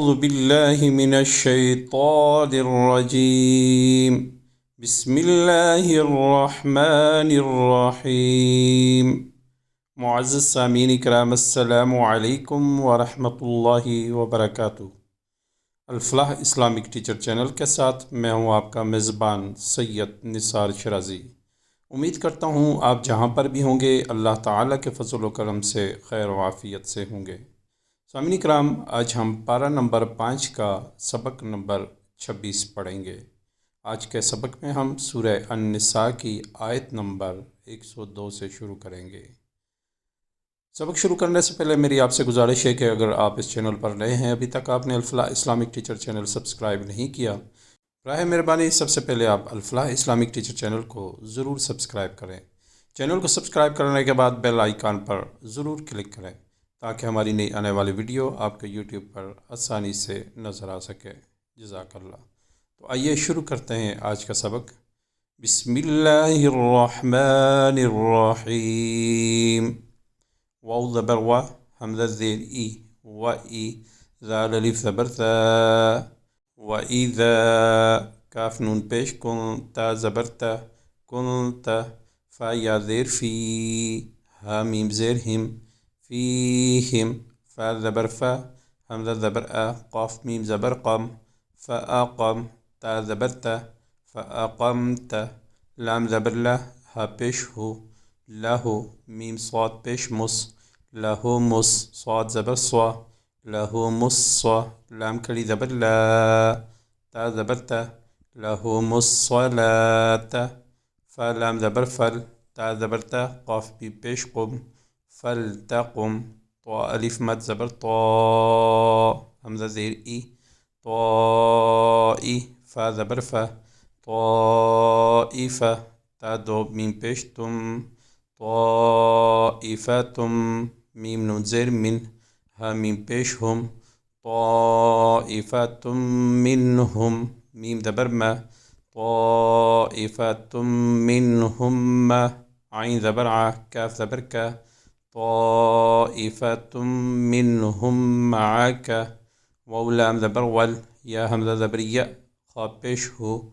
أعوذ بالله من الشيطان الرجيم بسم الله الرحمن الرحيم। मुअज़्ज़ज़ सामीन इकराम, अस्सलामु अलैकुम वरहमतुल्लाहि वबरकातुहू। अल-फलाह इस्लामिक टीचर चैनल के साथ मैं हूं आपका मेज़बान सैयद निसार शराजी। उम्मीद करता हूं आप जहां पर भी होंगे अल्लाह ताला के फ़ज़ल व करम से खैर व आफ़ियत से होंगे। सामीन इकराम, आज हम पारा नंबर 5 का सबक नंबर 26 पढ़ेंगे। आज के सबक में हम सूरह अन-निसा की आयत नंबर 102 से शुरू करेंगे। सबक शुरू करने से पहले मेरी आपसे गुजारिश है कि अगर आप इस चैनल पर नए हैं, अभी तक आपने Al Falah Islamic teacher channel subscribe नहीं किया, राह मेहरबानी सबसे पहले आप अल-फलाह इस्लामिक टीचर चैनल को ज़रूर सब्सक्राइब करें। चैनल को सब्सक्राइब करने के बाद बेल आइकन पर ज़रूर क्लिक करें ताकि हमारी नई आने वाली वीडियो आपके यूट्यूब पर आसानी से नज़र आ सके। जज़ाकल्लाह। तो आइए शुरू करते हैं आज का सबक। बिस्मिल्लाहिर्रहमानिर्रहीम। वाव ज़बर वा, हमज़ा ज़ेर ई, व ई, ज़ाल अलिफ ज़बर ज़ा, व इज़ा, काफ नून पेश कुन, ता ज़बर ता, कुन्ता, फ़ा या ज़ेर फ़ी, हा मीम ज़ेर हिम, फ़ीहिम, फ़ा ज़बर फ़ा, हमज़ा ज़बर आ, क़ाफ मीम ज़बर क़म, फ़अक़म, ता ज़बर ता, फ़अक़मत, लाम ज़बर ला, हा पेश हो, लहु, मीम स्वाद पेश मुस, लहुमुस, स्वाद ज़बर स्वा, लहुमुस्स्वा, लाम कड़ी ज़बर ला, ता ज़बर ता, लहुमुस्सलात, फ़ा लाम ज़बर फ़ल, ता ज़बर ता, क़ाफ भी पेश क़ुम, फ़ल्तक़ुम, तो अलिफ मद ज़बर तो, हमज़ा ज़ेर ई, तो ई, फ़ा ज़बर फ़ा, तो ईफ़ा, ता दो मीम पेश तुम, तो ईफ़ा तुम, मीम नून ज़ेर मिन, हा मीम पेश हम, तो ईफ़ा तुम मिन हम, मीम ज़बर मा, तो ईफ़ा तुम मिन हम, आइन ज़बर आ, काफ ज़बर का, ताइफ़तुम मिन्हुम मअक, वाव लाम ज़बर वल, या हमज़ा ज़बर या, ख़ा पेश हो,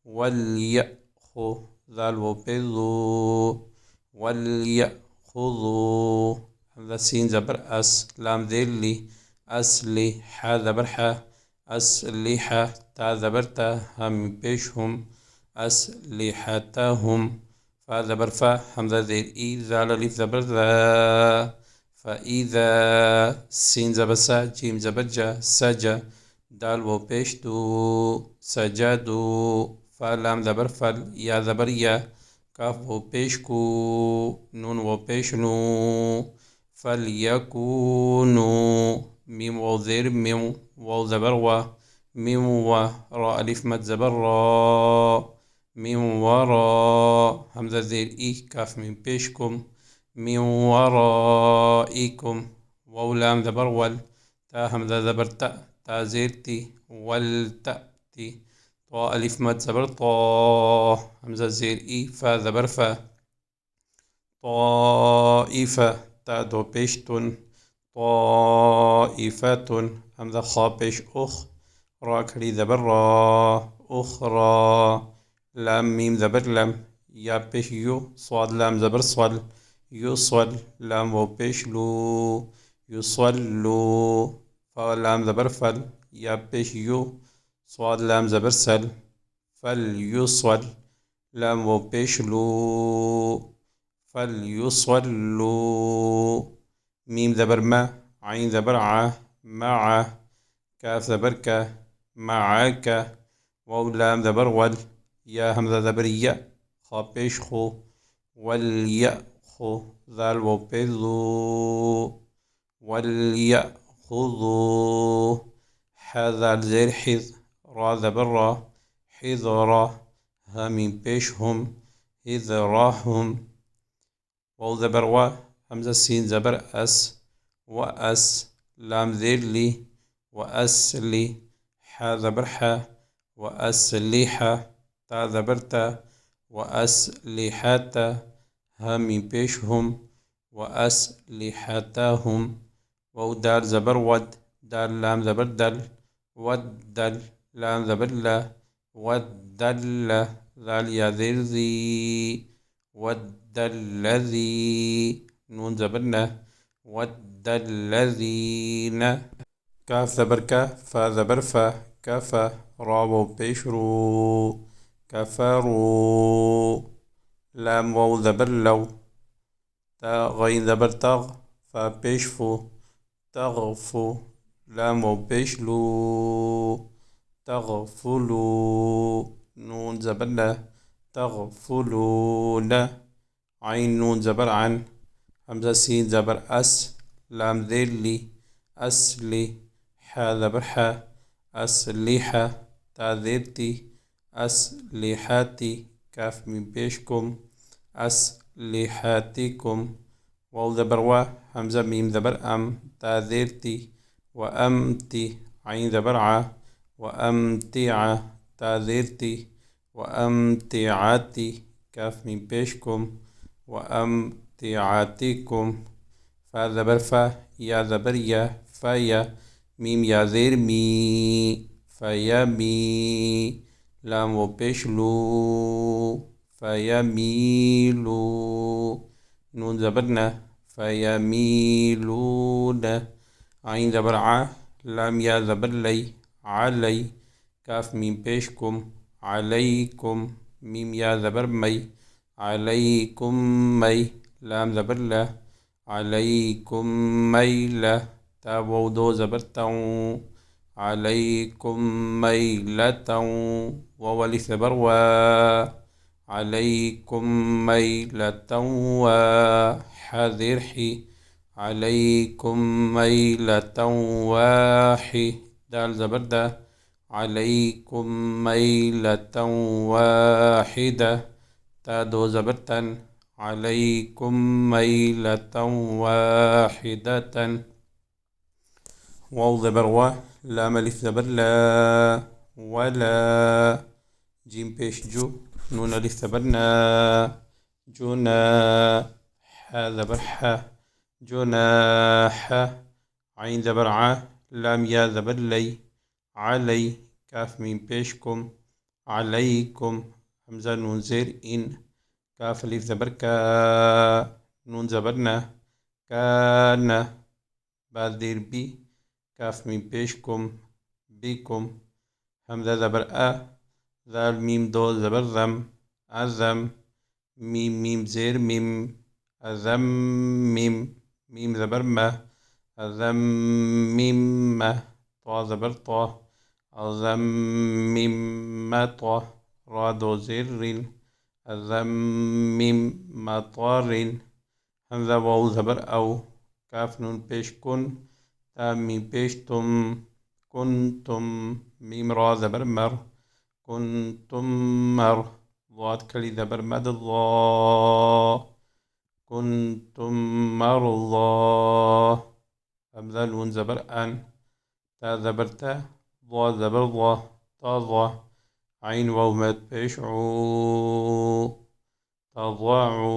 वलयअख़ु, ज़ाल वाव पे ज़ू, वलयअख़ुज़ू, हमज़ा सीन ज़बर अस, लाम ज़ेर ली, असली, हा ज़बर हा, असलिहा, ता ज़बर ता, हम पेश हम, असलिहतहुम, फ़ा ज़बर फ़ा, हमज़ा ज़ेर ई, ज़ाल अलिफ ज़बर ज़ा, फ़इज़ा, सीन ज़बर सा, जीम ज़बर जा, सजा, दाल वो पेश दू, सजदू, फ़ा लाम ज़बर फ़ल, या ज़बर या, काफ वो पेश कू, नून वो पेश नू, फलयकूनू, मीम वो ज़ेर मिम, वाव ज़बर वा, मिम वा, रा अलिफ मद ज़बर रा, मिम वरा, हमज़ा ज़ेर ई, काफ मीम पेश कुम, मिन वराइकुम, वाव लाम ज़बर वल, ता हमज़ा ज़बर ता, ता ज़ेर ती, वल ती, तो अलिफ मद ज़बर तो, हमज़ा ज़ेर ई, फ़ा ज़बर फ़ा, ताइफ़ा, ता दो पेश तुन, ताइफ़तुन, हमज़ा ख़ा पेश उख़, रा खड़ी ज़बर रा, उख़रा, लाम मीम ज़बर लम, या पेश यू, स्वाद लाम ज़बर स्वल, युस्वल, लाम वो पेश लू, युस्वल्लू, फ़ा लाम ज़बर फ़ल, या पेश यू, स्वाद लाम ज़बर सल, फल युस्वल, लाम वो पेश लू, फल युस्वल्लू, मीम ज़बर मा, आइन ज़बर आ, मआ, काफ ज़बर का, मअक, वाव लाम ज़बर वल, या हमज़ा ज़बर या, ख़ा पेश खो, वलयअख़ु, ज़ाल वो पे ज़ू, वलयअख़ुज़ू, हा ज़ाल ज़ेर हिज़, रा ज़बर रा, हिज़रा, हा मीम पेश हम, हिज़राहुम, वाव ज़बर वा, हमज़ा सीन ज़बर अस, व अस, लाम ज़ेर ली, व असली, हा ज़बर हा, व असलिहा, ता ज़बर ता, व असलिहता, हा मीम पेश हम, व असलिहतहुम, वाव दाल ज़बर वद, दाल लाम ज़बर दल, والدل لام زبر لا والدل ذال يا ذر ذي والدلذي نون زبرنا والدلذين كاف زبر كا فا زبر فا كفا را واو پیش رو كفروا لام واو زبر لو تا غين زبر تغ فا پیش فو تغفو لام واو پیش لو تغفلو نون زبر لا تغفلون عين نون زبر عن همزة سين زبر أس لام ذلي أسلي حا زبر حا أسلحة تا ذرتي أسلحتي كاف من بيشكم أسلحتكم واو زبر وا همزة ميم زبر أم تا ذرتي وأمتي عين زبر ع وأمتعة تا ذرتي وأمتعتي كاف من بيشكم وأمتعتكم فا زبر فا يا زبر يا فيا ميم يا زير مي فيمي لام و پیش لو فيميلو نون زبرنا فيميلون عين زبر ع لام يا زبر لي علي كاف ميم پیشكم عليكم ميم يا زبر مي عليكم مي لام زبر لا عليكم ميلة تا واو دو زبر تاو عليكم ميلة واو ألف زبر وا عليكم ميلة وحذر حي عليكم ميلة واحي دال زبر دا عليكم ميلة واحدة تا دو زبر تن عليكم ميلة واحدة واو زبر وا لام ألف زبر لا ولا جيم پیش جو نون ألف زبر نا جنا حا زبر حا جناح عين زبر ع لام يا زبر لي علي كاف ميم پیشكم عليكم همزة نون زير إن كاف ألف زبر كا نون زبرنا كان بعد بي كاف ميم پیشكم بكم همزة زبر أ ذال ميم دو زبر ذم أذم ميم ميم زير ميم أذم ميم ميم زبر ما أذم ميم ما طا زبر طا أذم ميم ما طا را دو زير أذم ميم مطر همزة واو زبر أو كاف نون پیش كن تا ميم پیش تم كنتم ميم را زبر مر كنتم مر ضاد كلي زبر مد الله كنتم مرضى همزة نون زبر أن تا زبر تا ضا زبر ضا تضع عين واو مد پیش عو تضعوا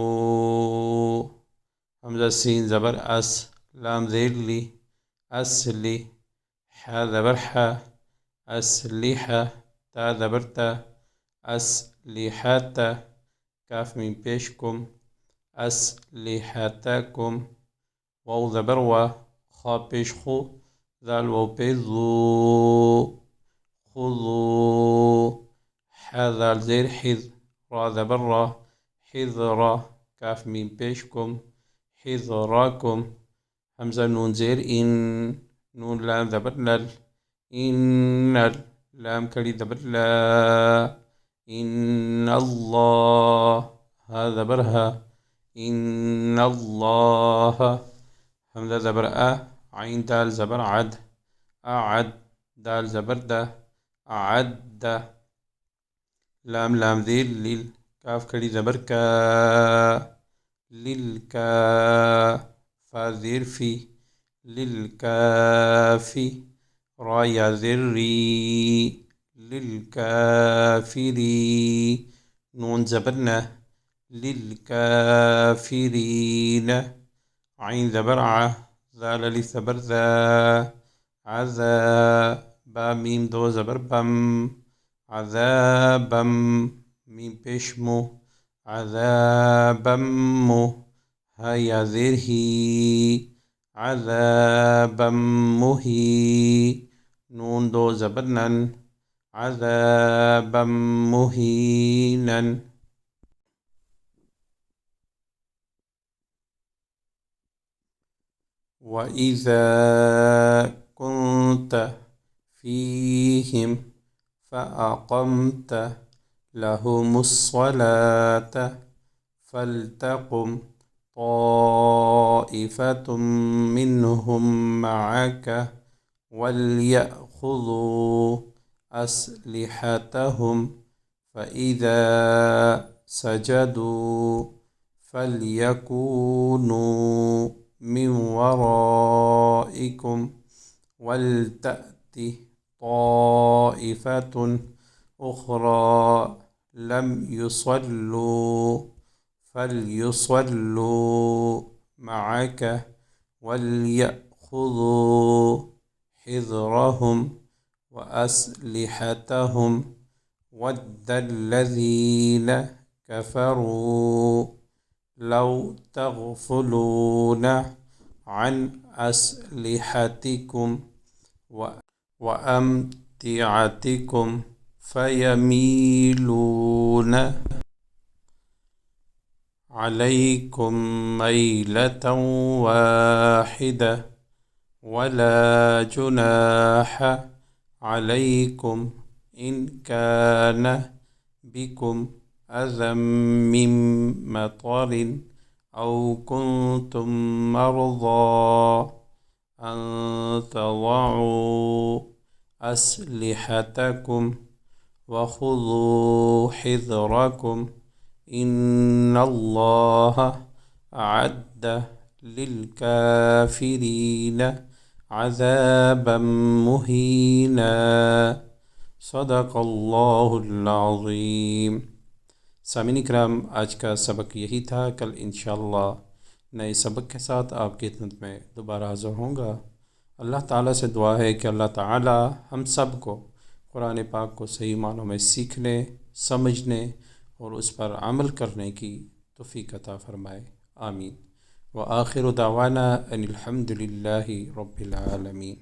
همزة سين زبر أس لام ذيلي أسلي حا زبر حا أسلحة تا زبر تا أسلحة كاف من پیشكم أسلحتكم واو زبر وا خا پیش خو ذال واو پیش ذو خذوا حا ذال زير حذ را زبر را حذرا كاف ميم پیشكم حذراكم همزة نون زير إن نون لام زبر لل إن لام كلي زبر لا إن الله هذا برها إن الله همزة زبر أ عين دال زبر عد أعد دال زبر ده أعد لام لام ذيل ليل كاف كلي زبر كا للكا فذير في للكافي رايا ذري للكافري نون زبرنا للكافرين عين زبرعة ذال لثبر ذا عذاب बा मीम दो ज़बर बम, अज़ाबम मीम पेश मु, अज़ाबम मु, हा या ज़ेर ही, अज़ाबम मुही, नून दो ज़बर नन, अज़ाबम मुहीनन। वइज़ा कुन्त फ़ीहिम फ़अक़म्त लहुमुस्सलात फ़ल्तक़ुम ताइफ़तुम मिन्हुम मअक वलयअख़ुज़ू अस्लिहतहुम फ़इज़ा सजदू फ़लयकूनू मिन वराइकुम वलतअति ताइफ़तुन उख़रा लम युसल्लू फ़लयुसल्लू मअक वलयअख़ुज़ू हिज़्रहुम वअस्लिहतहुम वद्दल्लज़ीन कफ़रू लौ तग़फ़ुलून अन अस्लिहतिकुम वअम्तिअतिकुम फ़यमीलून अलैकुम मैलतन वाहिदा वला जुनाह अलैकुम इन कान बिकुम अज़म मिन मतरिन औ कुन्तुम मर्ज़ा अन तज़अू अस्लिहतकुम वख़ुज़ू हिज़्रकुम इन्नल्लाह अअद्द लिलकाफ़िरीन अज़ाबम मुहीना। सदक़ल्लाहुल अज़ीम। सामीन इकराम, आज का सबक यही था। कल इंशाअल्लाह नए सबक के साथ आपकी खिदमत में दोबारा हाज़िर होऊंगा। अल्लाह ताला से दुआ है कि अल्लाह ताला हम सब को कुरान पाक को सही मानों में सीखने, समझने और उस पर अमल करने की तौफ़ीक़ अता फ़रमाए। आमीन। व आखिरु दावाना अनिल हम्दुलिल्लाहि रब्बिल आलमीन।